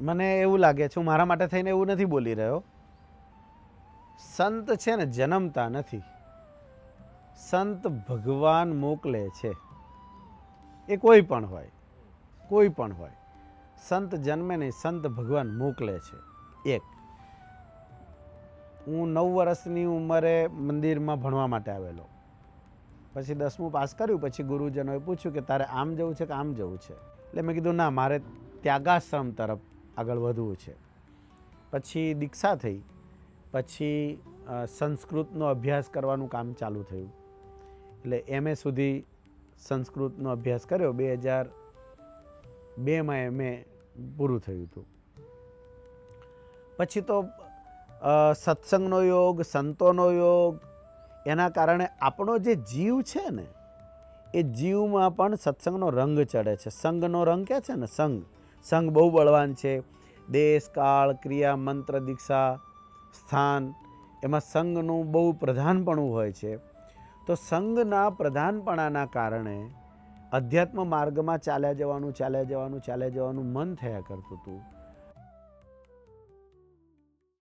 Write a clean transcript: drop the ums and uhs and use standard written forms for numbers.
મને એવું લાગે છે, હું મારા માટે થઈને એવું નથી બોલી રહ્યો, સંત છે ને જન્મતા નથી, સંત ભગવાન મોકલે છે. એ કોઈ પણ હોય, કોઈ પણ હોય, સંત જન્મે નહીં, સંત ભગવાન મોકલે છે. એક, હું 9 વર્ષની ઉંમરે મંદિરમાં ભણવા માટે આવેલો, પછી 10મું પાસ કર્યું, પછી ગુરુજનોએ પૂછ્યું કે તારે આમ જવું છે કે આમ જવું છે. એટલે મેં કીધું ના, મારે ત્યાગાશ્રમ તરફ આગળ વધવું છે. પછી દીક્ષા થઈ, પછી સંસ્કૃતનો અભ્યાસ કરવાનું કામ ચાલુ થયું. એટલે MA સુધી સંસ્કૃતનો અભ્યાસ કર્યો. 2002માં MA પૂરું થયું હતું. પછી તો સત્સંગનો યોગ, સંતોનો યોગ, એના કારણે આપણો જે જીવ છે ને, એ જીવમાં પણ સત્સંગનો રંગ ચડે છે. સંઘનો રંગ કહે છે ને, સંઘ બહુ બળવાન છે. દેશ, કાળ, ક્રિયા, મંત્ર, દીક્ષા, સ્થાન, એમાં સંઘનું બહુ પ્રધાનપણું હોય છે. તો સંઘના પ્રધાનપણાના કારણે અધ્યાત્મ માર્ગમાં ચાલ્યા જવાનું મન થયા કરતું હતું.